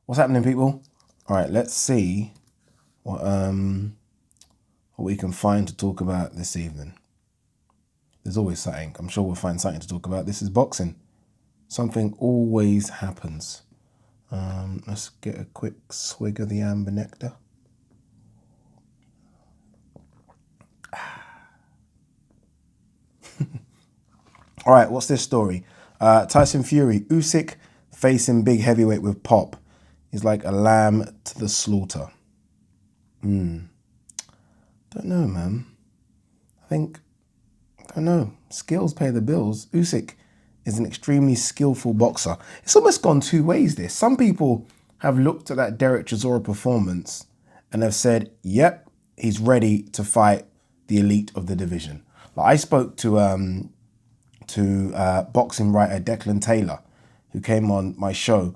What's happening, people? All right, let's see what we can find to talk about this evening. There's always something. I'm sure we'll find something to talk about. This is boxing. Something always happens. Let's get a quick swig of the amber nectar. All right, what's this story? Tyson Fury, Usyk facing big heavyweight with pop. He's like a lamb to the slaughter. Don't know, man. I don't know. Skills pay the bills. Usyk is an extremely skillful boxer. It's almost gone two ways, this. Some people have looked at that Derek Chisora performance and have said, yep, he's ready to fight the elite of the division. Like, I spoke to boxing writer Declan Taylor, who came on my show,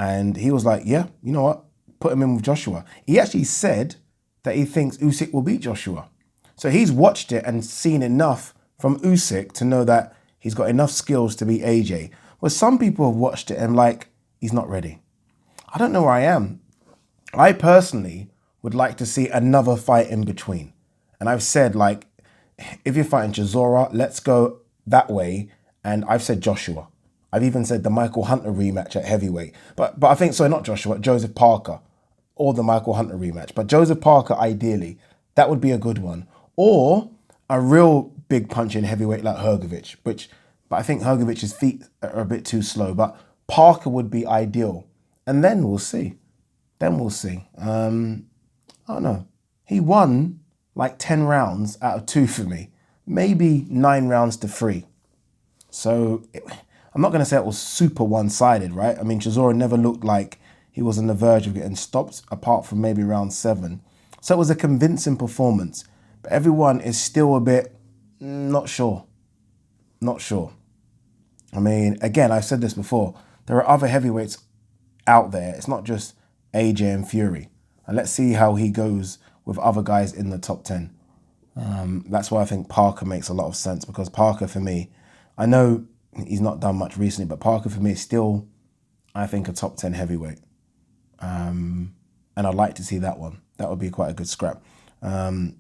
and he was like, yeah, you know what? Put him in with Joshua. He actually said that he thinks Usyk will beat Joshua. So he's watched it and seen enough from Usyk to know that he's got enough skills to beat AJ. But some people have watched it and like, he's not ready. I don't know where I am. I personally would like to see another fight in between. And I've said, like, if you're fighting Chisora, let's go that way. And I've said Joshua. I've even said the Michael Hunter rematch at heavyweight. But I think, sorry, not Joshua, Joseph Parker, or the Michael Hunter rematch. But Joseph Parker, ideally, that would be a good one. Or a real big punch in heavyweight like Hrgovic, but I think Hrgovic's feet are a bit too slow. But Parker would be ideal. And then we'll see. I don't know. He won like 10 rounds out of 2 for me. Maybe 9 rounds to 3. So I'm not going to say it was super one-sided, right? I mean, Chisora never looked like he was on the verge of getting stopped, apart from maybe round 7. So it was a convincing performance. But everyone is still a bit not sure. I mean, again, I've said this before. There are other heavyweights out there. It's not just AJ and Fury. And let's see how he goes with other guys in the top 10. That's why I think Parker makes a lot of sense, because Parker, for me, I know he's not done much recently, but Parker, for me, is still, I think, a top 10 heavyweight. And I'd like to see that one. That would be quite a good scrap. What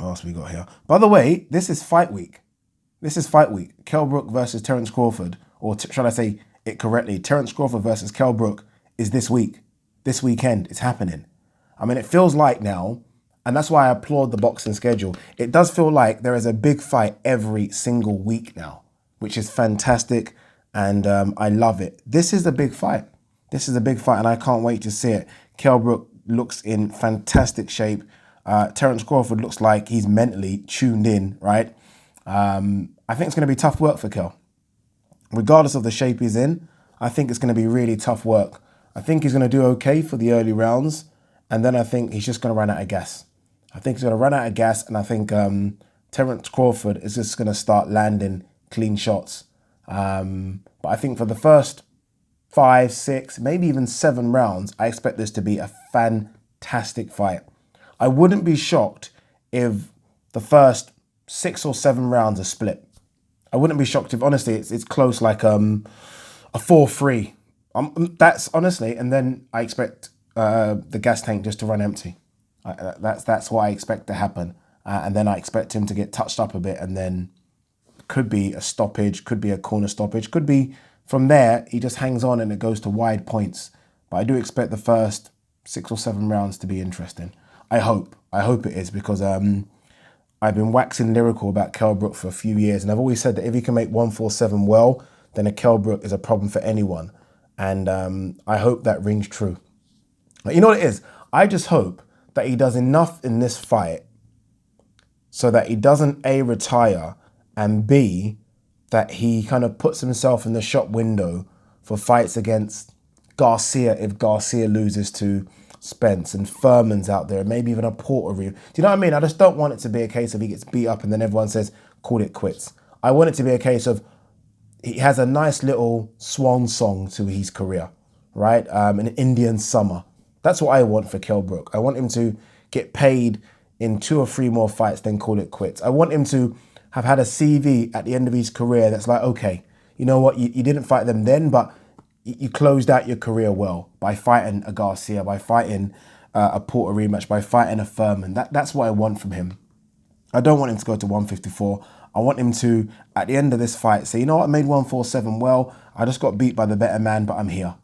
else we got here? By the way, this is fight week. Kell Brook versus Terence Crawford, or shall I say it correctly? Terence Crawford versus Kell Brook is this week. This weekend, it's happening. I mean, it feels like now, and that's why I applaud the boxing schedule. It does feel like there is a big fight every single week now, which is fantastic, and I love it. This is a big fight. And I can't wait to see it. Kell Brook looks in fantastic shape. Terence Crawford looks like he's mentally tuned in, right? I think it's going to be tough work for Kell. Regardless of the shape he's in, I think it's going to be really tough work. I think he's going to do okay for the early rounds, and then I think he's just going to run out of gas. And I think Terence Crawford is just going to start landing clean shots. But I think for the first 5, 6, maybe even 7 rounds, I expect this to be a fantastic fight. I wouldn't be shocked if the first 6 or 7 rounds are split. I wouldn't be shocked if, honestly, it's close, like a 4-3. That's honestly, and then I expect the gas tank just to run empty. That's what I expect to happen. And then I expect him to get touched up a bit, and then could be a stoppage, could be a corner stoppage, could be from there, he just hangs on and it goes to wide points. But I do expect the first 6 or 7 rounds to be interesting. I hope it is, because I've been waxing lyrical about Kell Brook for a few years, and I've always said that if he can make 147 well, then a Kell Brook is a problem for anyone. And I hope that rings true. But you know what it is? I just hope that he does enough in this fight so that he doesn't A, retire, and B, that he kind of puts himself in the shop window for fights against Garcia if Garcia loses to Spence, and Furman's out there, maybe even a Porter. Do you know what I mean? I just don't want it to be a case of he gets beat up and then everyone says, call it quits. I want it to be a case of he has a nice little swan song to his career, right? An Indian summer. That's what I want for Kell Brook. I want him to get paid in 2 or 3 more fights, then call it quits. I want him to have had a CV at the end of his career that's like, okay, you know what, you didn't fight them then, but you closed out your career well by fighting a Garcia, by fighting a Porter rematch, by fighting a Furman. That's what I want from him. I don't want him to go to 154. I want him to, at the end of this fight, say, you know what, I made 147 well. I just got beat by the better man, but I'm here.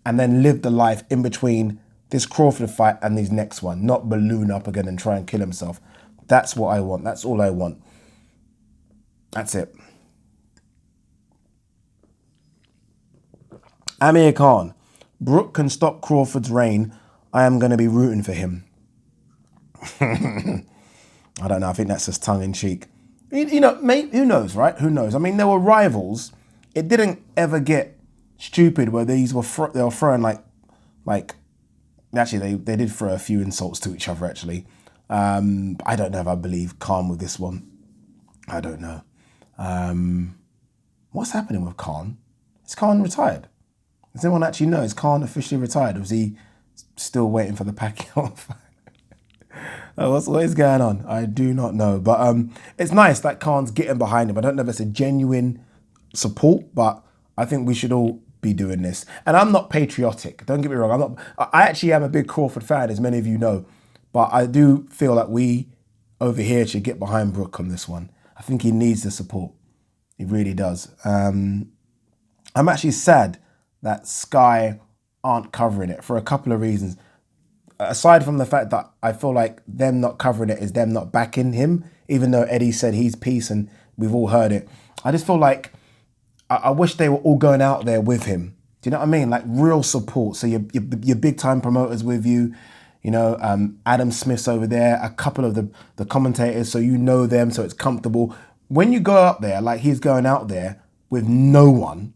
And then live the life in between this Crawford fight and his next one, not balloon up again and try and kill himself. That's what I want. That's all I want. That's it. Amir Khan. Brook can stop Crawford's reign. I am going to be rooting for him. I don't know. I think that's just tongue-in-cheek. You know, mate, who knows, right? Who knows? I mean, there were rivals. It didn't ever get stupid where they were throwing like actually they did throw a few insults to each other actually. I don't know if I believe Khan with this one. I don't know. What's happening with Khan? Is Khan retired? Does anyone actually know? Is Khan officially retired? Or is he still waiting for the Pacquiao fight? What is going on? I do not know. But it's nice that Khan's getting behind him. I don't know if it's a genuine support, but I think we should all be doing this. And I'm not patriotic. Don't get me wrong. I actually am a big Crawford fan, as many of you know. But I do feel that we over here should get behind Brook on this one. I think he needs the support. He really does. I'm actually sad that Sky aren't covering it for a couple of reasons. Aside from the fact that I feel like them not covering it is them not backing him, even though Eddie said he's peace and we've all heard it. I just feel like I wish they were all going out there with him. Do you know what I mean? Like real support. So your big time promoters with you, you know, Adam Smith's over there, a couple of the commentators, so you know them, so it's comfortable. When you go out there, like he's going out there with no one,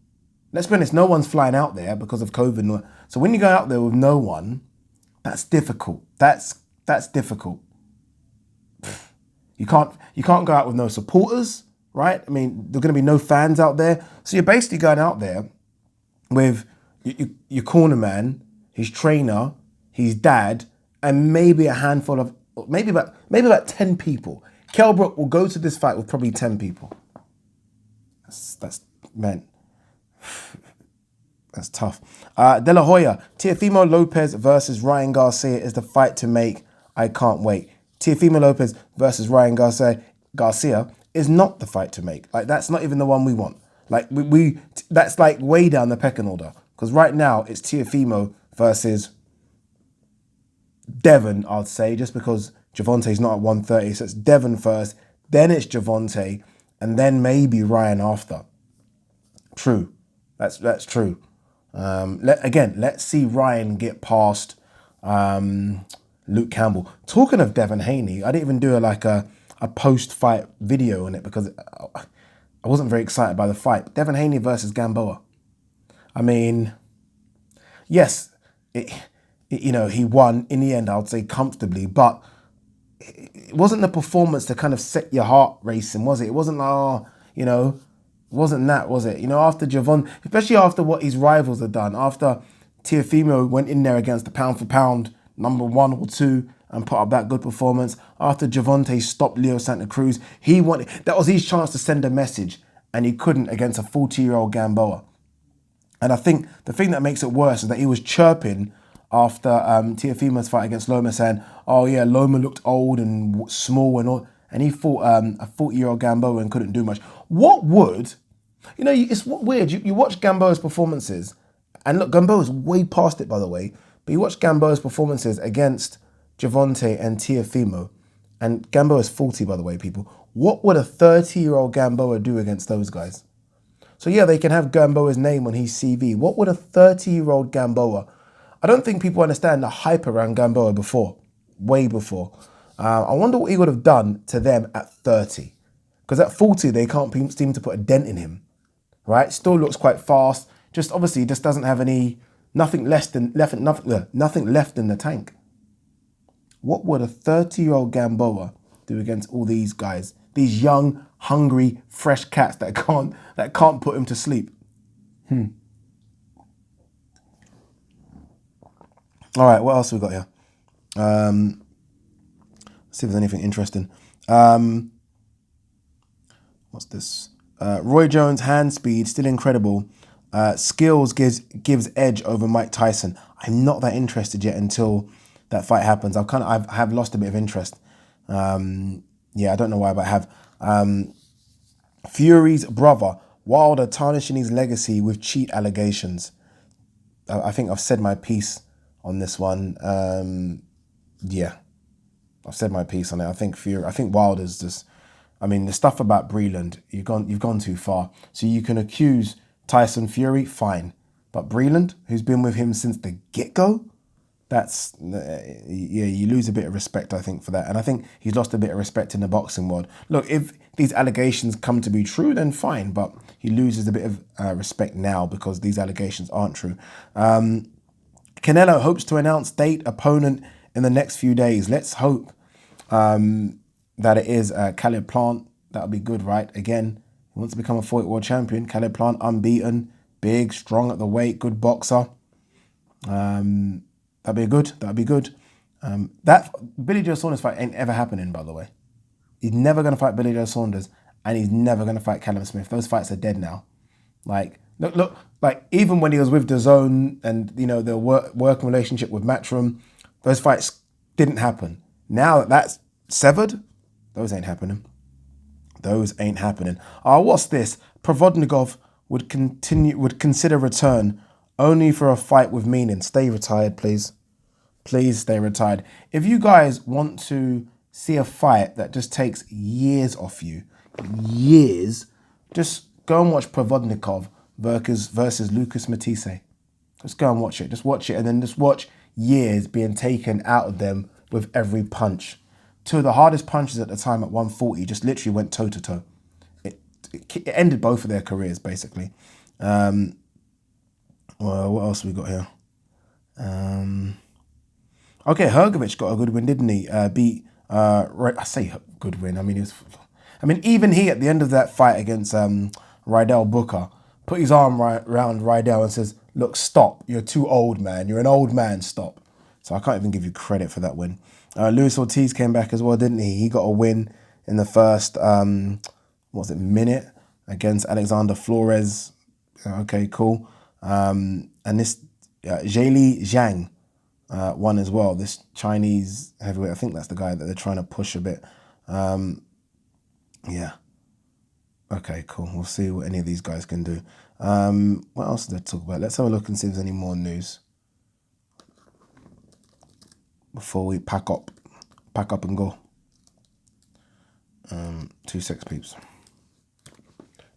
let's be honest, no one's flying out there because of COVID. So when you go out there with no one, that's difficult. That's difficult. You can't go out with no supporters, right? I mean, there's going to be no fans out there. So you're basically going out there with your corner man, his trainer, his dad, and maybe a handful of maybe about 10 people. Kell Brook will go to this fight with probably 10 people. That's man. That's tough. De La Hoya, Teofimo Lopez versus Ryan Garcia is the fight to make. I can't wait. Teofimo Lopez versus Ryan Garcia is not the fight to make. Like, that's not even the one we want. Like, that's like way down the pecking order. Because right now, it's Teofimo versus Devon, I'd say, just because Gervonta's not at 130. So it's Devon first, then it's Gervonta, and then maybe Ryan after. True. That's true. Let's see Ryan get past Luke Campbell. Talking of Devin Haney, I didn't even do a post-fight video on it because I wasn't very excited by the fight. Devin Haney versus Gamboa. I mean, yes, he won in the end, I would say comfortably, but it wasn't the performance to kind of set your heart racing, was it? It wasn't like, wasn't that, was it? After Javon, especially after what his rivals had done, after Teofimo went in there against the pound for pound number 1 or 2 and put up that good performance, after Gervonta stopped Leo Santa Cruz, that was his chance to send a message, and he couldn't against a 40-year-old Gamboa. And I think the thing that makes it worse is that he was chirping after Teofimo's fight against Loma, saying, oh yeah, Loma looked old and small and all, and he fought a 40-year-old Gamboa and couldn't do much. What would... it's weird. You watch Gamboa's performances, and look, Gamboa's way past it, by the way, but you watch Gamboa's performances against Gervonta and Teofimo, and Gamboa's 40, by the way, people. What would a 30-year-old Gamboa do against those guys? So yeah, they can have Gamboa's name on his CV. What would a 30-year-old Gamboa... I don't think people understand the hype around Gamboa before, way before. I wonder what he would have done to them at 30. Because at 40, they can't seem to put a dent in him, right? Still looks quite fast. Just obviously, just doesn't have nothing left in the tank. What would a 30-year-old Gamboa do against all these guys? These young, hungry, fresh cats that can't put him to sleep. All right, what else have we got here? Let's see if there's anything interesting. What's this? Roy Jones' hand speed, still incredible. Skills gives edge over Mike Tyson. I'm not that interested yet until that fight happens. I have lost a bit of interest. Yeah, I don't know why, but I have. Fury's brother, Wilder tarnishing his legacy with cheat allegations. I think I've said my piece on this one. Yeah, I've said my piece on it. I think Wilder's just. I mean, the stuff about Breland, you've gone too far. So you can accuse Tyson Fury, fine, but Breland, who's been with him since the get-go, that's yeah, you lose a bit of respect, I think, for that. And I think he's lost a bit of respect in the boxing world. Look, if these allegations come to be true, then fine, but he loses a bit of respect now because these allegations aren't true. Canelo hopes to announce date, opponent in the next few days. Let's hope that it is Caleb Plant. That'll be good, right? Again, he wants to become a 40 world champion. Caleb Plant, unbeaten, big, strong at the weight, good boxer. That'd be good. That Billy Joe Saunders fight ain't ever happening, by the way. He's never going to fight Billy Joe Saunders, and he's never going to fight Callum Smith. Those fights are dead now. Like, look, like even when he was with DAZN and the working relationship with Matchroom, those fights didn't happen. Now that that's severed, those ain't happening. What's this? Provodnikov would consider return only for a fight with meaning. Stay retired, please. Please stay retired. If you guys want to see a fight that just takes years off you, just go and watch Provodnikov versus Lucas Matisse. Just go and watch it. Just watch it and then just watch years being taken out of them with every punch. Two of the hardest punches at the time at 140 just literally went toe-to-toe. It ended both of their careers, basically. Well, what else we got here? Okay, Hrgovic got a good win, didn't he? Beat, I say good win. Even he at the end of that fight against Rydell Booker put his arm around Rydell and says, "Look, stop. You're too old, man. You're an old man. Stop." So I can't even give you credit for that win. Luis Ortiz came back as well, didn't he? He got a win in the first, minute against Alexander Flores. Okay, cool. And this Zheli Zhang won as well. This Chinese heavyweight. I think that's the guy that they're trying to push a bit. Yeah. Okay, cool. We'll see what any of these guys can do. What else did they talk about? Let's have a look and see if there's any more news before we pack up and go. 2 seconds, peeps.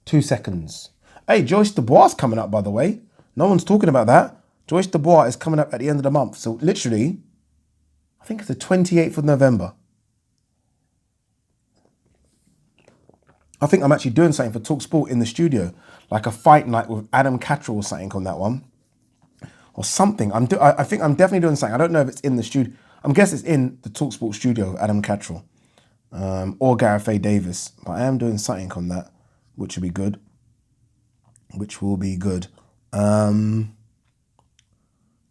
2 seconds. Hey, Joyce Dubois coming up, by the way. No one's talking about that. Joyce Dubois is coming up at the end of the month. So literally, I think it's the 28th of November. I think I'm actually doing something for TalkSport in the studio, like a fight night with Adam Cattrall or something on that one, or something. I think I'm definitely doing something. I don't know if it's in the studio. I'm guessing it's in the TalkSport studio with Adam Cattrall or Gareth A. Davis. But I am doing something on that, which will be good.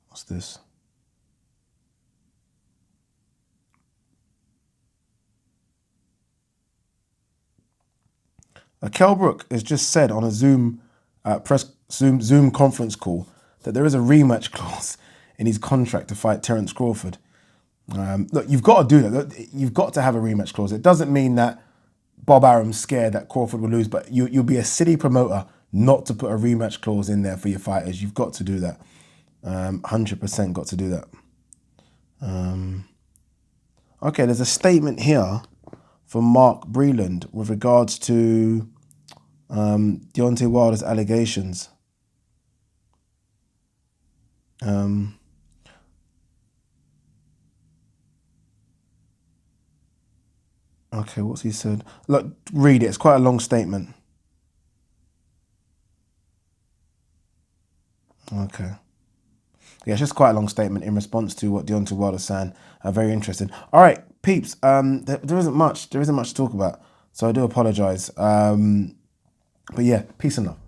What's this? Kell Brook has just said on a Zoom conference call that there is a rematch clause in his contract to fight Terence Crawford. Look, you've got to do that. Look, you've got to have a rematch clause. It doesn't mean that Bob Arum's scared that Crawford will lose, but you'll be a city promoter not to put a rematch clause in there for your fighters. You've got to do that. 100% got to do that. Okay, there's a statement here from Mark Breland with regards to Deontay Wilder's allegations. Okay, what's he said? Look, read it. It's quite a long statement. Okay. Yeah, it's just quite a long statement in response to what Deontay Wilder's saying. Very interesting. All right, peeps. There isn't much to talk about, so I do apologize. But yeah, peace and love.